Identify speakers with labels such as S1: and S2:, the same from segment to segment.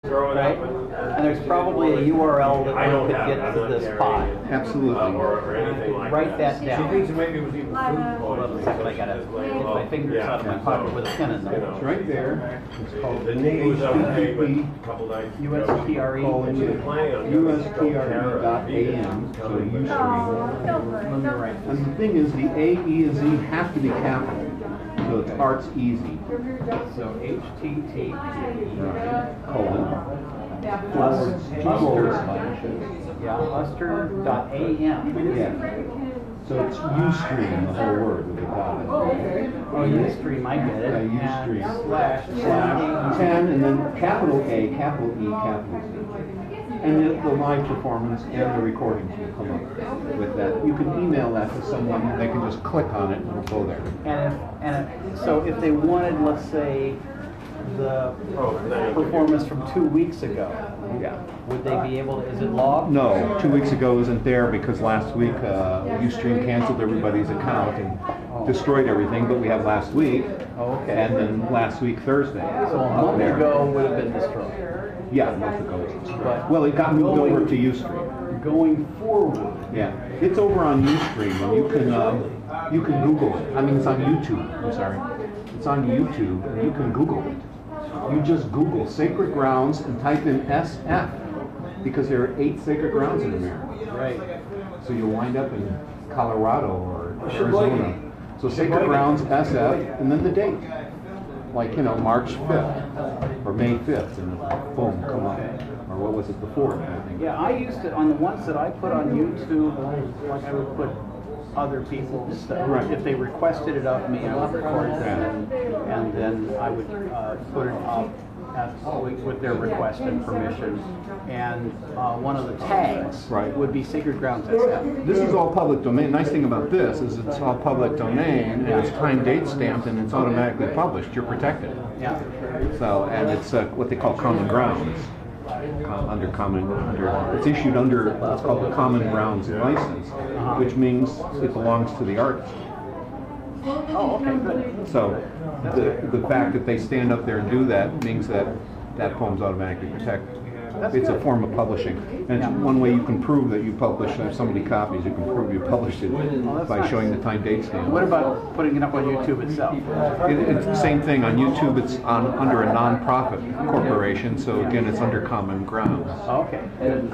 S1: right? And there's probably a URL that one could get to this pod.
S2: Absolutely.
S3: Or anything like
S1: Write that down.
S3: She thinks maybe it was even food.
S1: Hold on a second, I gotta get my fingers out of my pocket with a pen in there.
S2: It's right there. It's called
S3: The name was okay, but
S2: HTTP
S3: a couple nights
S1: USTRE.
S2: USTRE.am, so Ustream.
S1: Let me write
S2: And the thing is, the A, E, and Z have to be capital, so it's Arts Easy.
S1: So HTTP
S2: Colon.
S1: Mustard.am.
S2: Yeah. So it's Ustream, the whole word with the dot.
S1: Oh, Ustream, I get it.
S2: Yeah, Ustream.
S1: And slash
S2: 10, and then capital A, capital E, capital Z. And the live performance and the recordings will come up with that. You can email that to someone, they can just click on it and it'll go there.
S1: So if they wanted, let's say, the performance from 2 weeks ago, would they be able to, is it logged?
S2: No, 2 weeks ago isn't there because last week Ustream canceled everybody's account and destroyed everything, but we have last week.
S1: Okay.
S2: And then last week Thursday.
S1: So a month ago would have been destroyed.
S2: Yeah, a month ago.
S1: But
S2: well, it got moved over to Ustream.
S1: Going forward.
S2: Yeah, it's over on Ustream, and you can Google it. I mean, it's on YouTube. I'm sorry, it's on YouTube, and you can Google it. You just Google sacred grounds and type in SF because there are 8 sacred grounds in America.
S1: Right.
S2: So you'll wind up in Colorado or Arizona. So sacred grounds SF and then the date, like March 5th or May 5th, and boom, come up. Or what was it, the 4th? I think.
S1: Yeah, I used to, on the ones that I put on YouTube, like I would put other people's stuff.
S2: Right.
S1: If they requested it of me, I would record it, and then I would put it up with their request and permission. And one of the tags would be Sacred Grounds SF.
S2: This is all public domain. Nice thing about this is it's all public domain, and it's time date stamped, and it's automatically published. You're protected.
S1: Yeah.
S2: So, and it's what they call common grounds. It's issued under what's called the Common Grounds license, which means it belongs to the artist.
S1: Oh, okay, good.
S2: So the fact that they stand up there and do that means that that poem's automatically protected. It's a form of publishing. And it's one way you can prove that you published, if somebody copies, you can prove you published it by showing the time date stamp.
S1: What about putting it up on YouTube itself?
S2: It's the same thing. On YouTube, it's under a non-profit corporation, so again, it's under Common Grounds.
S1: Okay.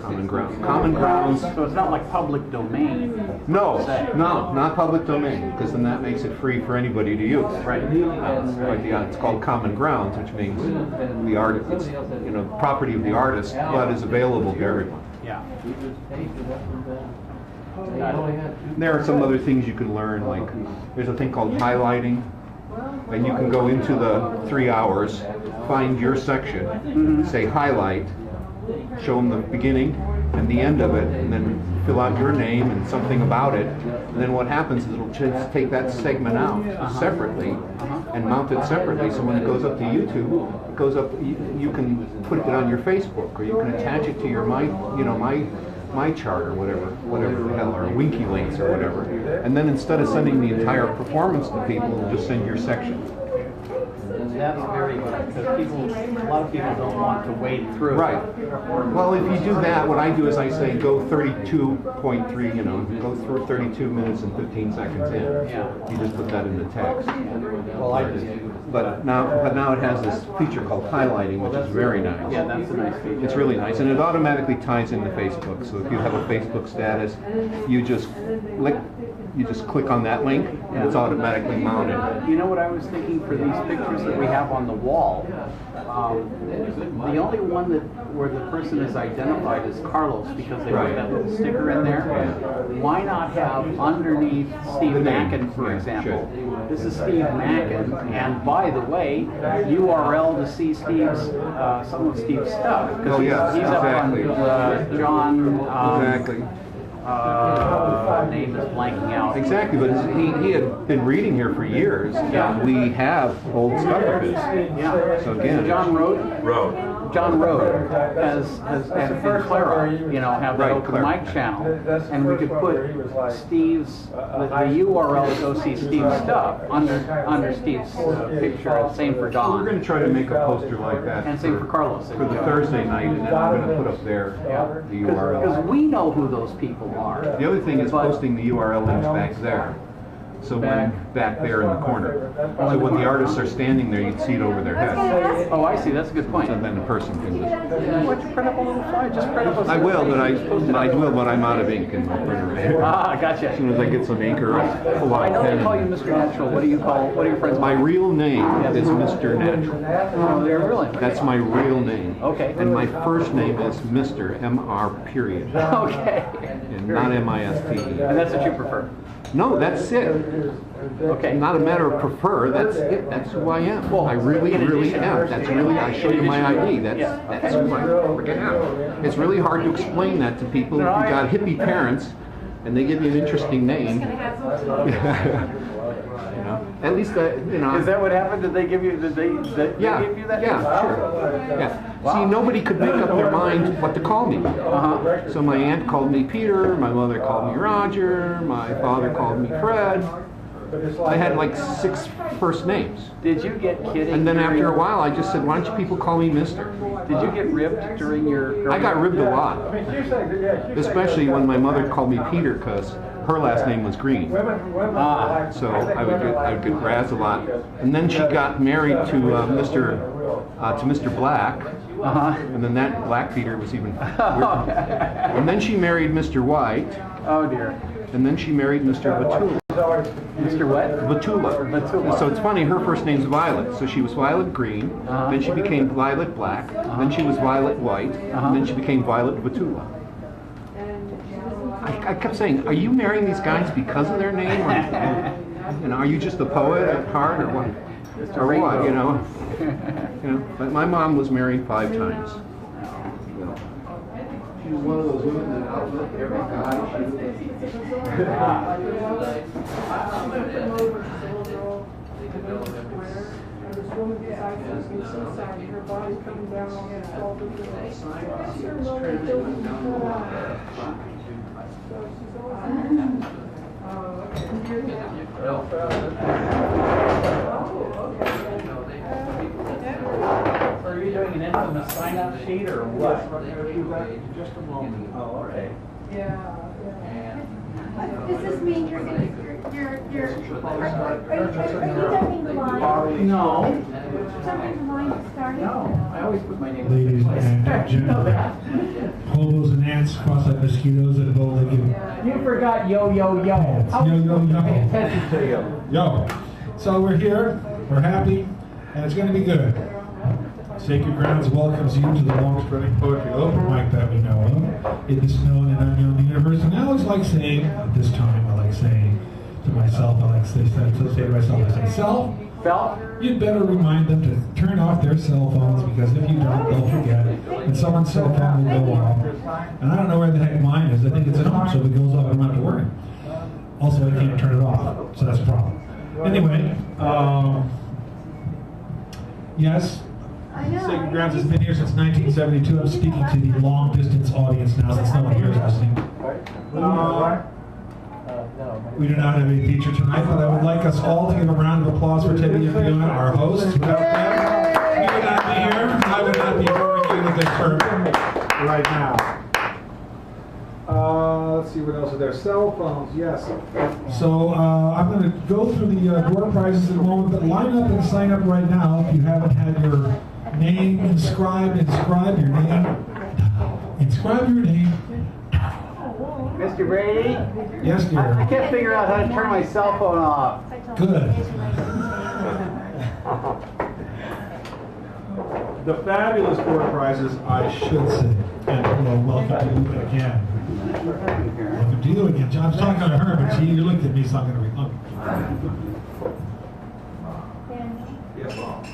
S2: Common Grounds.
S1: So it's not like public domain.
S2: No, not public domain, because then that makes it free for anybody to use.
S1: Right.
S2: It's called Common Grounds, which means the artist, it's property of the artist, but is available to everyone.
S1: Yeah.
S2: There are some other things you can learn, like there's a thing called highlighting, and you can go into the 3 hours, find your section, say highlight, show them the beginning and the end of it, and then fill out your name and something about it. And then what happens is it'll just take that segment out separately and mount it separately. So when it goes up to YouTube, it goes up. You can put it on your Facebook, or you can attach it to your my chart or whatever the hell, or Winky Links or whatever. And then instead of sending the entire performance to people, it'll just send your section.
S1: That's very good, because a lot of people don't want to wade through.
S2: Right. Well, if you do that, what I do is I say go 32.3, go through 32 minutes and 15 seconds in.
S1: Yeah.
S2: You just put that in the text.
S1: Well, I just
S2: But now it has this feature called highlighting, which is very nice.
S1: Yeah, that's a nice feature.
S2: It's really nice, and it automatically ties into Facebook. So if you have a Facebook status, you just click on that link, and it's automatically mounted.
S1: You know what I was thinking for these pictures that we have on the wall? The only one where the person is identified is Carlos, because they put that little sticker in there. Why not have underneath Steve Mackin, for example? This is Steve Mackin, and by the way, URL to see some of Steve's stuff.
S2: Oh yes,
S1: he's
S2: exactly.
S1: Up on John.
S2: Exactly.
S1: Name is blanking out.
S2: Exactly, but he had been reading here for years, and we have old stuff of his.
S1: Yeah.
S2: So again,
S1: John Road. John Road and Clara, you know, have that
S2: Right,
S1: open
S2: Clara.
S1: mic channel, and we could put Steve's the URL to go see Steve's stuff under Steve's picture. Same for
S2: So we're
S1: Don,
S2: going to try to make a poster like that.
S1: and same for Carlos.
S2: For the Thursday night, and then I'm going to put up there the
S1: Because
S2: URL.
S1: we know who those people are.
S2: The other thing is
S1: But-
S2: posting the URL links back there. So when back there in the corner. So when the artists are standing there, you'd see it over their heads.
S1: Oh, I see. That's a good point.
S2: So then the person can just.
S1: Why don't you print up a little flyer? Just print up a.
S2: I will, but I'm out of ink and I'll print it.
S1: Ah,
S2: As
S1: gotcha.
S2: soon as I get some ink or a full
S1: I
S2: out
S1: know
S2: pen.
S1: they call you Mr. Natural. What do you what do your friends?
S2: My real name is Mr. Natural.
S1: Oh, they're really.
S2: That's my real name.
S1: Okay.
S2: And my first name is Mr. M.R. period.
S1: Okay.
S2: And not M.I.S.T.E.
S1: And that's what you prefer.
S2: No, that's it.
S1: Okay.
S2: Not a matter of prefer, that's it, that's who I am.
S1: Well,
S2: I really,
S1: in
S2: really
S1: addition-
S2: am. That's really, I show you my ID, that's who I freaking am. It's really hard to explain that to people if you got hippie parents and they give you an interesting name. You know, at least, you know.
S1: Is that what happened? Did they give you? Did they give you that?
S2: Yeah, sure. Yeah. See, nobody could make up their mind what to call me. So my aunt called me Peter, my mother called me Roger, my father called me Fred. I had like 6 first names.
S1: Did you get kidding?
S2: And then after a while, I just said, why don't you people call me Mister?
S1: Did you get ribbed during your?
S2: I got ribbed a lot. Especially when my mother called me Peter because her last name was Green. So I would get razzed a lot. And then she got married to Mr. Black. And then that Black Peter was even weirder. And then she married Mr. White.
S1: Oh dear.
S2: And then she married Mr. Batula.
S1: Mr. What?
S2: Batula. So it's funny, her first name's Violet. So she was Violet Green, then she became Violet Black, then she was Violet White, and then she became Violet Batula. I kept saying, are you marrying these guys because of their name? Or, you know, are you just a poet at heart or what? Or what, you know? You know, but my mom was married 5 times. She was one of those women that outlooked every guy
S1: Are you doing an infamous sign-up sheet or what?
S2: Just a moment.
S1: Oh, okay.
S4: Does this mean are you dumping the line?
S1: No.
S4: Dumping the line to start it?
S1: No. I always put my name.
S5: Ladies and gentlemen, hobos and ants cross like mosquitoes at a bow-legged.
S1: You forgot yo.
S5: Yo, yo, yo.
S1: Pay attention to you.
S5: Yo. So we're here, we're happy, and it's going to be good. Sacred Grounds welcomes you to the longest running poetry open mic that we know of in this known and unknown universe. And I always like saying, at this time, I like saying to myself, I say to myself, I say, self, you'd better remind them to turn off their cell phones because if you don't, they'll forget and someone's cell phone will go off. And I don't know where the heck mine is. I think it's at home, so if it goes off, I don't have to worry. Also, I can't turn it off, so that's a problem. Anyway, yes. Sacred Grounds has been here since 1972. I'm speaking to the long-distance audience now since no one here is listening. We do not have a feature tonight, but I would like us all to give a round of applause for Teddy and Fiona, our hosts. Without them, we would not be here. I would not be doing you with this firm right now. Let's see what else are there. Cell phones, yes. So I'm going to go through the door prizes in a moment, but line up and sign up right now if you haven't had your name inscribed. Inscribe your name. Inscribe your name.
S1: Mr. Brady?
S5: Yes, dear.
S1: I can't figure out how to turn my cell phone off.
S5: Good. The fabulous door prizes, I should say. And well, welcome to you again. Welcome to you again. John's talking to her, but you looked at me, so I'm going to read. Yes, Bob.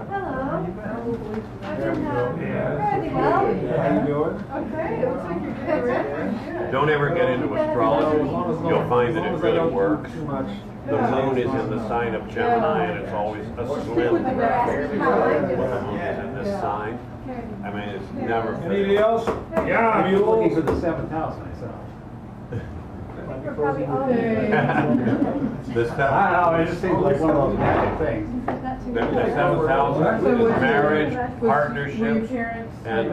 S4: Hello. I've been fairly well.
S5: How you doing?
S4: Okay.
S3: Don't ever get into astrology. You'll find that it really works. The moon is in the sign of Gemini, and it's always a slim when the moon is in this sign. I mean, it's never
S5: Anybody
S3: fitting.
S5: else? Yeah,
S6: I'm looking for the 7th house myself.
S4: You're probably all
S3: The
S6: I don't know, it just seems like one of those magic things.
S3: The 7th house is marriage, partnership, and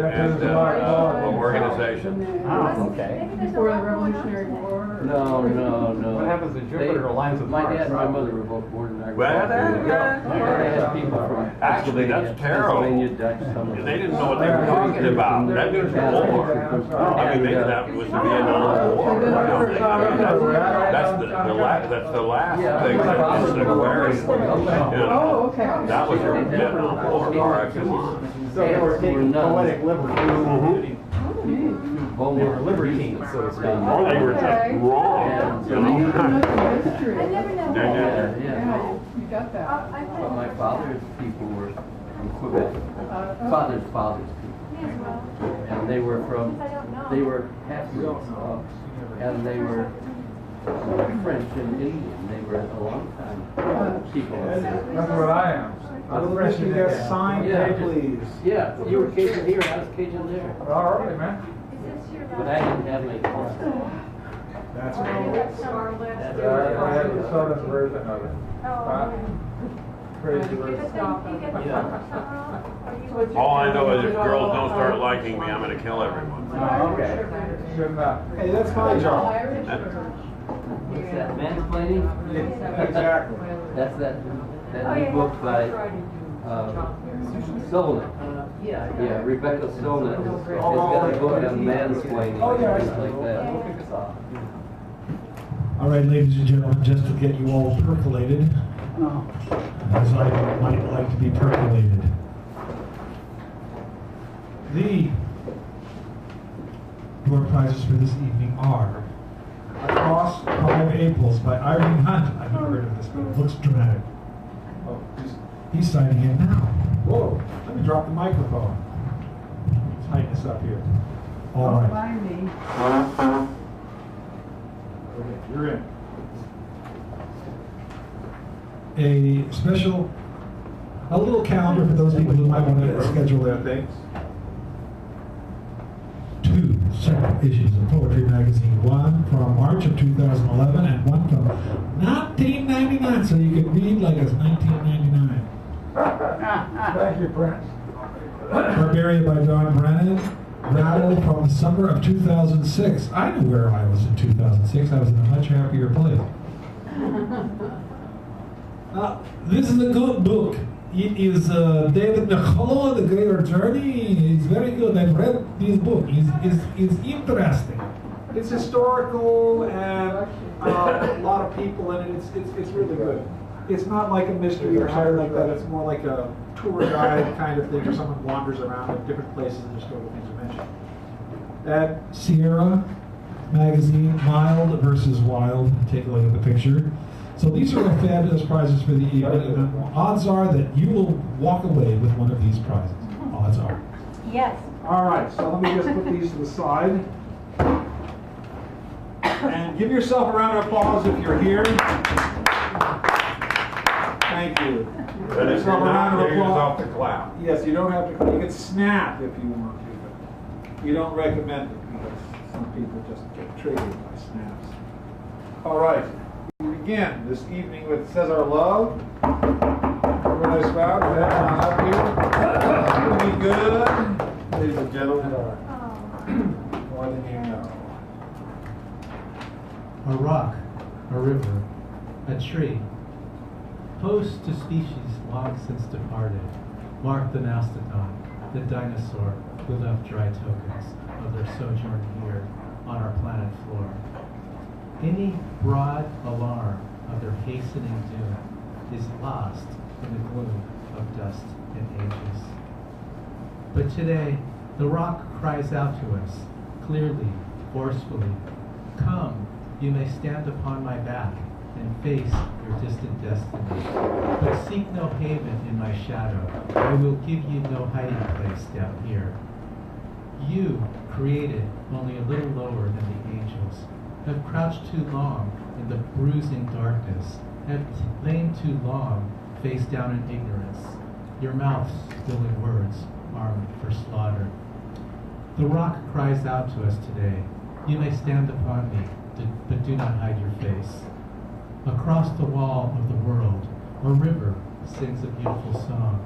S3: organization.
S6: Oh, okay.
S7: Before the Revolutionary War?
S1: No.
S6: What happens if Jupiter aligns with
S1: My
S6: Mars?
S1: dad and my mother were both born in
S3: Well,
S1: agriculture.
S3: there you go.
S1: They had people from
S3: Actually, that's terrible.
S1: Pennsylvania, Dutch, some of
S3: They didn't know what they were talking about. That means war. I mean, maybe that was the Vietnam War. That's the last thing that is Aquarius. You know,
S7: Oh, okay.
S3: that was your Vietnam War, par excellence.
S6: So they were taking poetic liberty.
S3: Mhm.
S6: They were libertines, so to speak.
S3: Or they were just wrong, you know?
S4: I never know.
S3: Yeah.
S7: Yeah, you got that.
S1: But my father's people were from Quebec. Father's people.
S4: Yes, well,
S1: And they were from,
S4: I don't know.
S1: they were half-breeds. And they were French and Indian. They were a long time people.
S5: That's what I am. I'm pressing that sign,
S1: Yeah.
S5: please.
S1: Yeah, you were Cajun here, I was Cajun there.
S5: All right, man.
S4: Is this your
S1: But I didn't have any culture.
S5: That's
S4: I
S5: right.
S4: got Charlotte.
S5: I have the southern version of it.
S4: Oh,
S5: Crazy
S4: you get
S5: version.
S4: the thing, you get the
S3: All I know is if girls don't start liking me, I'm gonna kill everyone.
S6: Oh, okay.
S5: Good enough. Hey, that's my job.
S1: What's that, mansplaining?
S5: Exactly.
S1: That's that
S4: Oh,
S1: new
S4: yeah.
S1: book by Solnit. Yeah, Rebecca Solnit has got a book on mansplaining
S5: Oh, yeah, I
S1: and things like that.
S5: All right, ladies and gentlemen, just to get you all percolated, as I might like to be percolated. The door prizes for this evening are Across 5 Aprils by Irene Hunt. I've never heard of this, but it looks dramatic. Oh, he's signing in now. Whoa, let me drop the microphone. Tighten this up here. All right.
S7: Find me.
S5: Okay, you're in. A special, a little calendar for those people who might want to schedule their things. 2 separate issues of Poetry Magazine, one from March of 2011 and one from 1999, so you can read like it's 1999. Thank you, Prince. Barbaria by Don Brennan, Rattle from the summer of 2006. I knew where I was in 2006. I was in a much happier place. This is a good book. It is David McCullough, The Greater Journey. It's very good. I've read this book. It's interesting. It's historical and a lot of people in it. It's really good. It's not like a mystery or something like that. It's more like a tour guide kind of thing where someone wanders around at different places and just go to things you mentioned. At Sierra Magazine, Mild versus Wild. Take a look at the picture. So these are the fabulous prizes for the evening, and the odds are that you will walk away with one of these prizes. Odds are.
S4: Yes.
S5: All right, so let me just put these to the side. And give yourself a round of applause if you're here. Thank you.
S3: But if you're not, give yourself the clap.
S5: Yes, you don't have to, you can snap if you want to, but we don't recommend it because some people just get triggered by snaps. All right. We begin this evening with Says Our Love. Remember nice vow? Go ahead on up here. It'll be good. Ladies and gentlemen, more than you know.
S8: A rock, a river, a tree. Host to species long since departed, mark the mastodon, the dinosaur who left dry tokens of their sojourn here on our planet floor. Any broad alarm of their hastening doom is lost in the gloom of dust and ages. But today, the rock cries out to us, clearly, forcefully, "Come, you may stand upon my back and face your distant destiny. But seek no haven in my shadow. I will give you no hiding place down here." You, created only a little lower than the angels, have crouched too long in the bruising darkness, have lain too long face down in ignorance, your mouth spilling words armed for slaughter. The rock cries out to us today, you may stand upon me, but do not hide your face. Across the wall of the world, a river sings a beautiful song.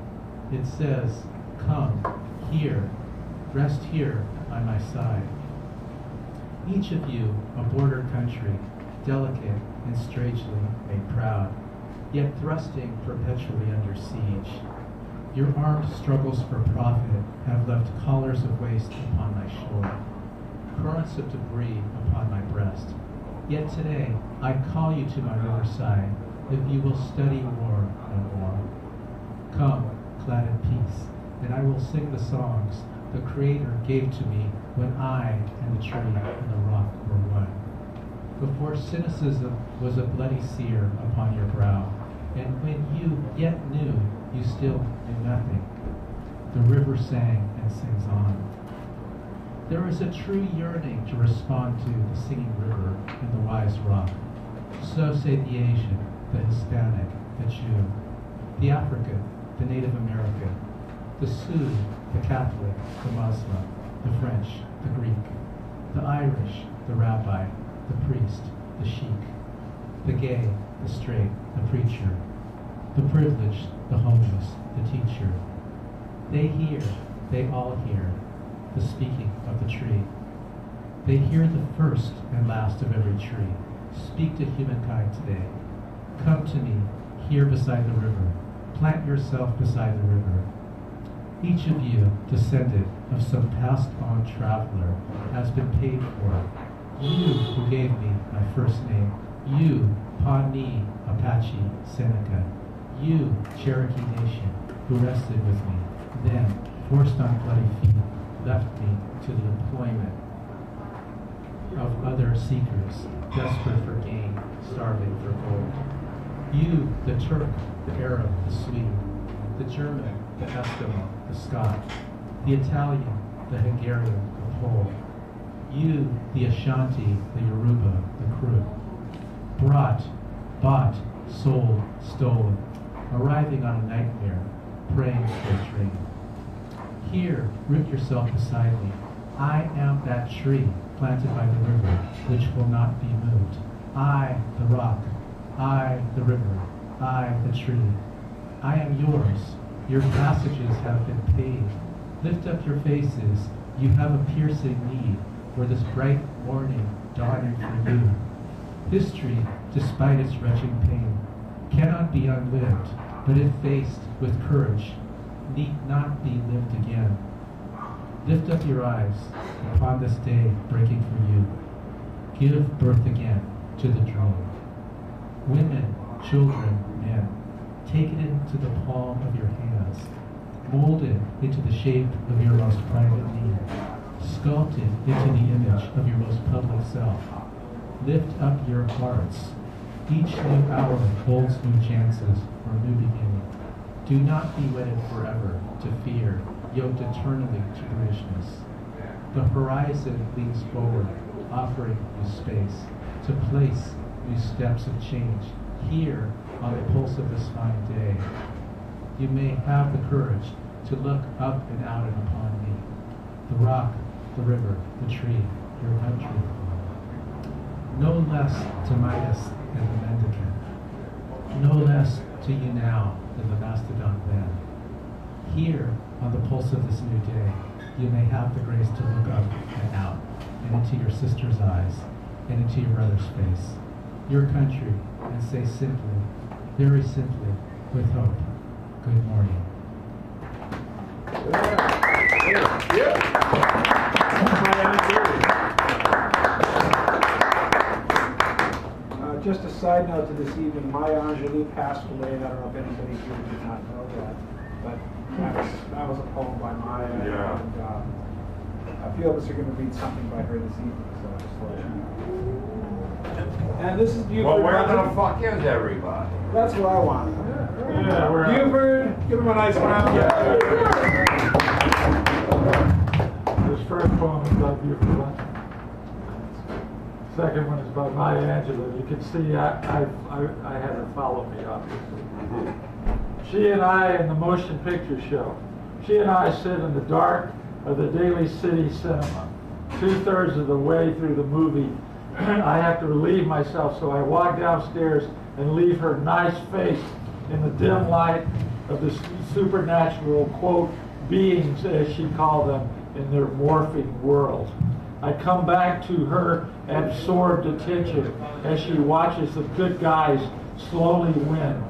S8: It says, come, here, rest here by my side. Each of you, a border country, delicate and strangely made proud, yet thrusting perpetually under siege. Your armed struggles for profit have left collars of waste upon my shore, currents of debris upon my breast. Yet today I call you to my riverside, if you will study war no more. Come, clad in peace, and I will sing the songs the Creator gave to me when I and the tree and the rock were one. Before cynicism was a bloody sear upon your brow, and when you yet knew, you still knew nothing. The river sang and sings on. There is a true yearning to respond to the singing river and the wise rock. So say the Asian, the Hispanic, the Jew, the African, the Native American, the Sioux, the Catholic, the Muslim, the French, the Greek, the Irish, the rabbi, the priest, the sheik, the gay, the straight, the preacher, the privileged, the homeless, the teacher. They hear, they all hear, the speaking of the tree. They hear the first and last of every tree. Speak to humankind today. Come to me, here beside the river. Plant yourself beside the river. Each of you, descendant of some passed-on traveler, has been paid for. You who gave me my first name. You, Pawnee, Apache, Seneca. You, Cherokee Nation, who rested with me, then, forced on bloody feet, left me to the employment of other seekers, desperate for gain, starving for gold. You, the Turk, the Arab, the Swede, the German, the Eskimo, the Scot, the Italian, the Hungarian, the Pole. You, the Ashanti, the Yoruba, the Kru. Brought, bought, sold, stolen, arriving on a nightmare, praying for a dream. Here, root yourself beside me. I am that tree planted by the river, which will not be moved. I, the rock. I, the river. I, the tree. I am yours. Your passages have been paved. Lift up your faces. You have a piercing need for this bright morning dawning for you. History, despite its wretching pain, cannot be unlived, but if faced with courage, need not be lived again. Lift up your eyes upon this day breaking for you. Give birth again to the dream. Women, children, men, take it into the palm of your hands. Mold it into the shape of your most private need. Sculpt it into the image of your most public self. Lift up your hearts. Each new hour holds new chances for a new beginning. Do not be wedded forever to fear, yoked eternally to Britishness. The horizon leans forward, offering you space to place new steps of change here on the pulse of this fine day. You may have the courage to look up and out and upon me, the rock, the river, the tree, your country. No less to Midas than the mendicant, no less to you now than the mastodon then. Here, on the pulse of this new day, you may have the grace to look up and out, and into your sister's eyes, and into your brother's face, your country, and say simply, very simply, with hope, good morning.
S9: Just a side note to this evening, Maya Angelou passed away. I don't know if anybody here did not know that, but that was a poem by Maya.
S3: Yeah.
S9: And a few of us are going to read something by her this evening, so just to let you know. And this is Buford.
S3: Well, where the fuck is everybody?
S9: That's what I want.
S3: Yeah, we're
S9: Buford, give him a nice round.
S3: This
S10: first poem is about Beautiful Lunch. Second one is about Maya Angelou. You can see I had her follow me, obviously. She and I in the motion picture show. She and I sit in the dark of the Daly City Cinema. 2/3 of the way through the movie, I have to relieve myself, so I walk downstairs and leave her nice face in the dim light of the supernatural, quote, beings, as she called them, in their morphing world. I come back to her absorbed attention as she watches the good guys slowly win,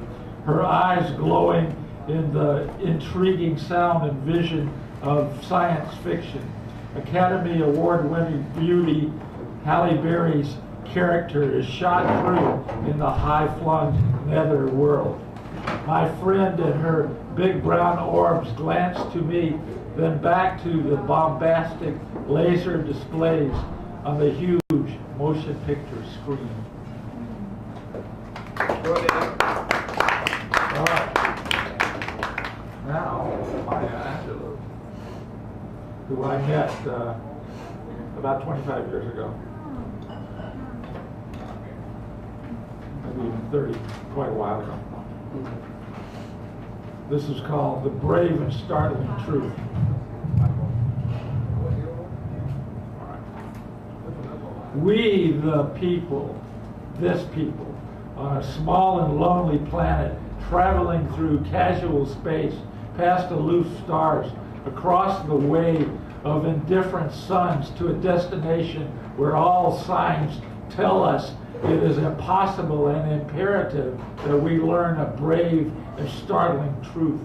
S10: her eyes glowing in the intriguing sound and vision of science fiction. Academy Award-winning beauty Halle Berry's character is shot through in the high-flung nether world. My friend and her big brown orbs glance to me, then back to the bombastic laser displays on the huge motion picture screen. All right. Now, Maya Angelou, who I met about 25 years ago. Maybe even 30, quite a while ago. This is called The Brave and Startling Truth. We, the people, this people, on a small and lonely planet, traveling through casual space, past aloof stars, across the wave of indifferent suns to a destination where all signs tell us it is impossible and imperative that we learn a brave and startling truth.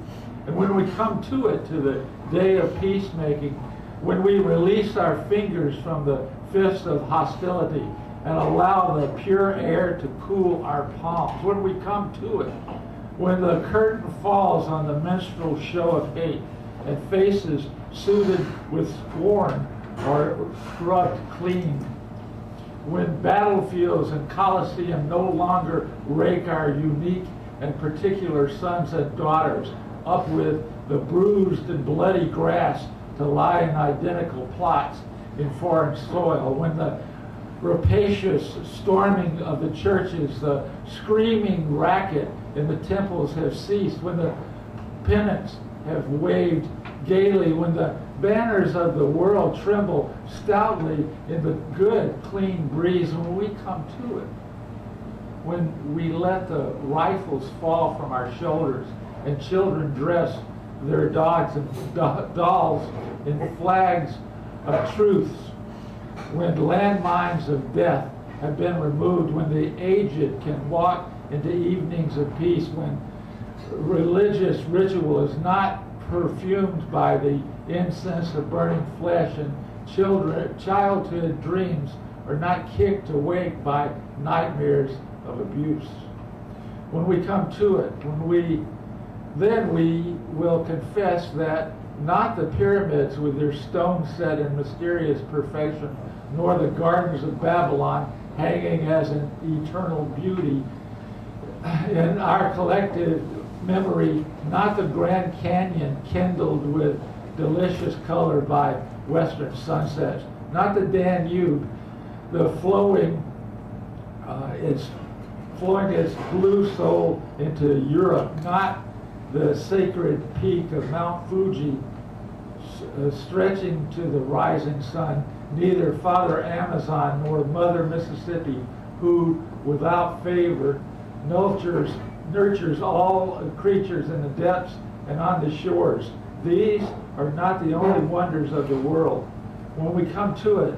S10: And when we come to it, to the day of peacemaking, when we release our fingers from the fists of hostility and allow the pure air to cool our palms, when we come to it, when the curtain falls on the minstrel show of hate and faces soothed with scorn are scrubbed clean, when battlefields and Colosseum no longer rake our unique and particular sons and daughters up with the bruised and bloody grass to lie in identical plots in foreign soil, when the rapacious storming of the churches, the screaming racket in the temples have ceased, when the pennants have waved gaily, when the banners of the world tremble stoutly in the good, clean breeze, when we come to it, when we let the rifles fall from our shoulders and children dress their dogs and dolls in flags of truths, when landmines of death have been removed, when the aged can walk into evenings of peace, when religious ritual is not perfumed by the incense of burning flesh, and childhood dreams are not kicked awake by nightmares of abuse. When we come to it, then we will confess that not the pyramids with their stone set in mysterious perfection, nor the gardens of Babylon hanging as an eternal beauty in our collective memory, not the Grand Canyon kindled with delicious color by western sunsets, not the Danube, the flowing its blue soul into Europe, not the sacred peak of Mount Fuji stretching to the rising sun, neither Father Amazon nor Mother Mississippi, who without favor nurtures all creatures in the depths and on the shores. These are not the only wonders of the world. When we come to it,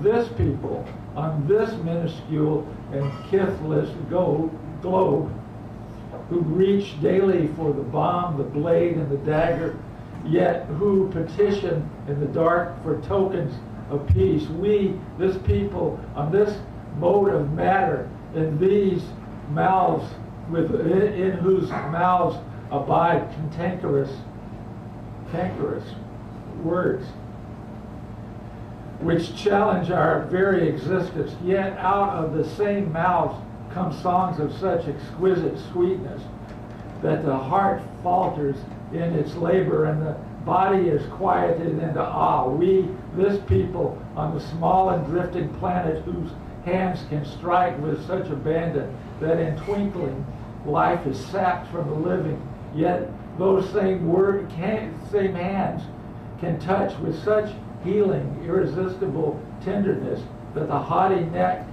S10: this people, on this minuscule and kithless globe, who reach daily for the bomb, the blade, and the dagger, yet who petition in the dark for tokens of peace. We, this people, on this mode of matter, in these mouths, in whose mouths abide cantankerous words, which challenge our very existence, yet out of the same mouths come songs of such exquisite sweetness that the heart falters in its labor and the body is quieted into awe. We, this people, on the small and drifting planet whose hands can strike with such abandon that in twinkling life is sapped from the living, yet those same hands can touch with such healing, irresistible tenderness that the haughty neck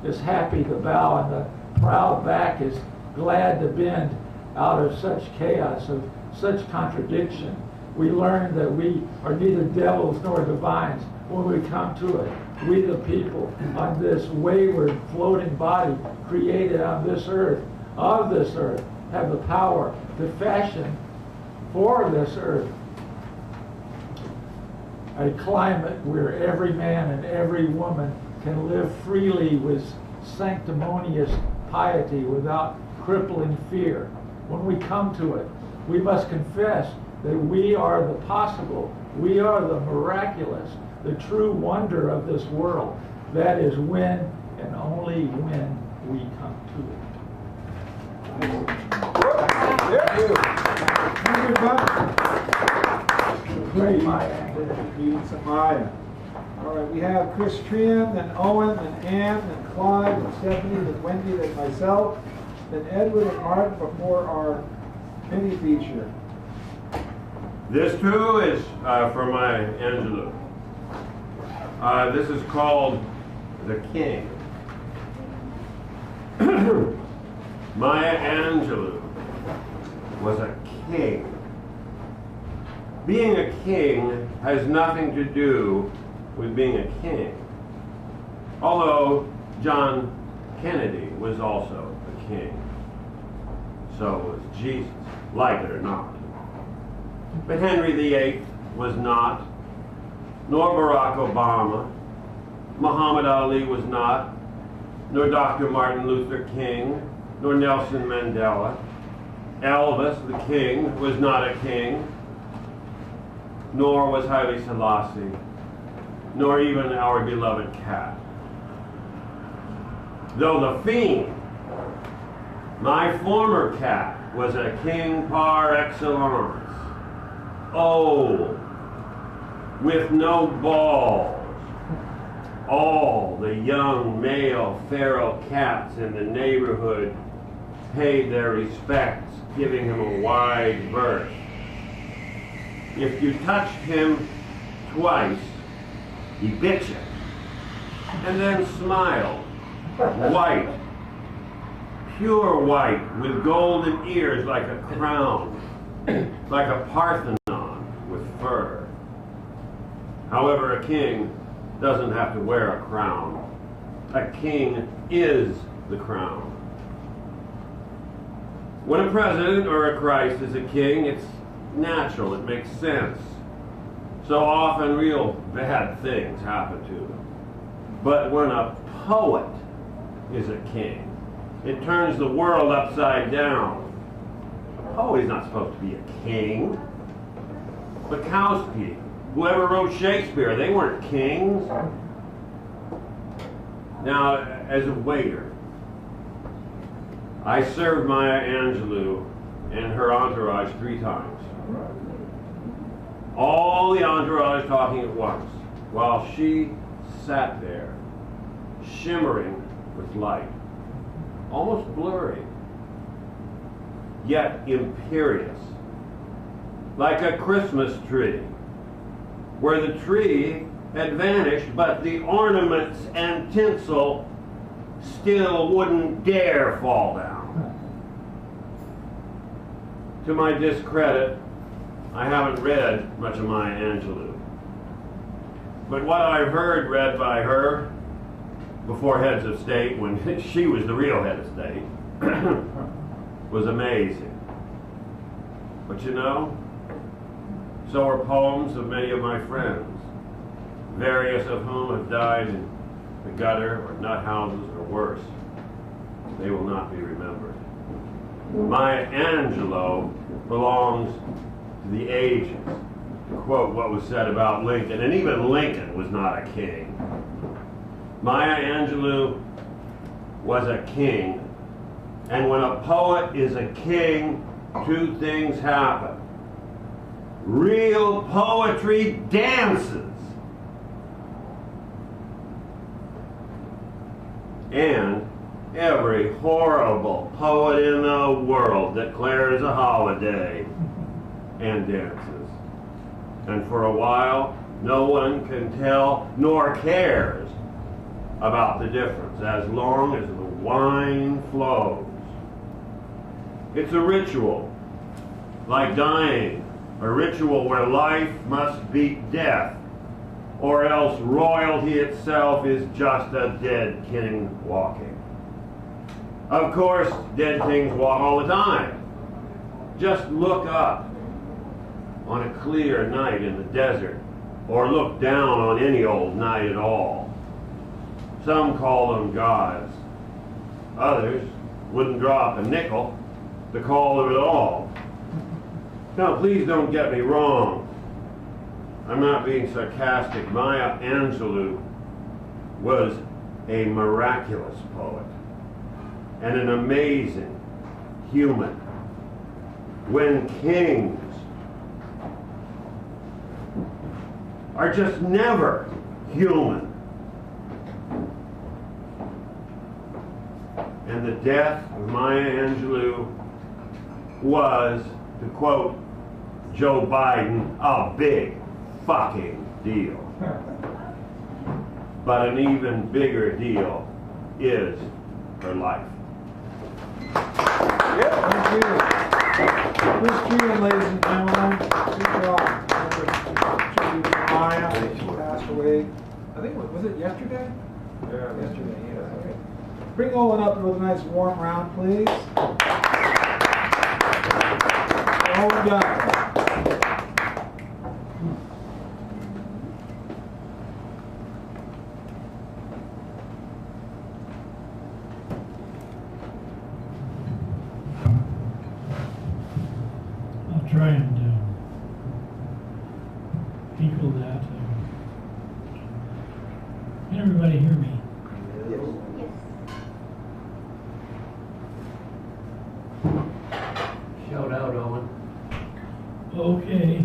S10: is happy to bow and the proud back is glad to bend out of such chaos, of such contradiction. We learn that we are neither devils nor divines when we come to it. We the people on this wayward floating body created on this earth, of this earth, have the power to fashion for this earth a climate where every man and every woman can live freely with sanctimonious piety without crippling fear. When we come to it, we must confess that we are the possible, we are the miraculous, the true wonder of this world. That is when and only when we come to it.
S9: Great, Maya. Meeting some Maya. All right, we have Chris Trian, then Owen, then Ann, then Clyde, then Stephanie, then Wendy, then myself, then Edward and Mark before our mini feature.
S3: This too is for Maya Angelou. This is called The King. Maya Angelou was a king. Being a king has nothing to do with being a king. Although John Kennedy was also a king. So was Jesus, like it or not. But Henry VIII was not, nor Barack Obama, Muhammad Ali was not, nor Dr. Martin Luther King, nor Nelson Mandela. Elvis, the king, was not a king, nor was Haile Selassie, nor even our beloved cat. Though the fiend, my former cat, was a king par excellence, old, with no balls. All the young male feral cats in the neighborhood paid their respects, giving him a wide berth. If you touched him twice, he bit you, and then smiled, white, pure white, with golden ears like a crown, like a Parthenon with fur. However, a king doesn't have to wear a crown. A king is the crown. When a president or a Christ is a king, it's natural, it makes sense. So often real bad things happen to them. But when a poet is a king, it turns the world upside down. A poet is not supposed to be a king. Bukowski, whoever wrote Shakespeare, they weren't kings. Now, as a waiter, I served Maya Angelou and her entourage 3 times. All the entourage talking at once, while she sat there, shimmering with light, almost blurry, yet imperious, like a Christmas tree, where the tree had vanished, but the ornaments and tinsel still wouldn't dare fall down. To my discredit, I haven't read much of Maya Angelou. But what I've heard read by her before heads of state, when she was the real head of state, was amazing. But you know, so are poems of many of my friends, various of whom have died in the gutter or nut houses or worse. They will not be remembered. Maya Angelou belongs to the ages, to quote what was said about Lincoln, and even Lincoln was not a king. Maya Angelou was a king, and when a poet is a king, 2 things happen. Real poetry dances. And every horrible poet in the world declares a holiday and dances. And for a while, no one can tell nor cares about the difference as long as the wine flows. It's a ritual, like dying, a ritual where life must beat death, or else royalty itself is just a dead king walking. Of course, dead kings walk all the time. Just look up on a clear night in the desert, or look down on any old night at all. Some call them gods. Others wouldn't drop a nickel to call them at all. Now, please don't get me wrong. I'm not being sarcastic. Maya Angelou was a miraculous poet and an amazing human. When kings are just never human. And the death of Maya Angelou was, to quote Joe Biden, a big fucking deal. But an even bigger deal is her life.
S9: Thank you. Chris Keelan, ladies and gentlemen. Good job. Maya passed away. I think, was it yesterday? Yeah. Yesterday, yeah. Okay. Bring Owen up with a nice warm round, please. Owen done.
S11: I'll try and equal that. Can everybody hear me?
S1: Shout out, Owen.
S11: Okay.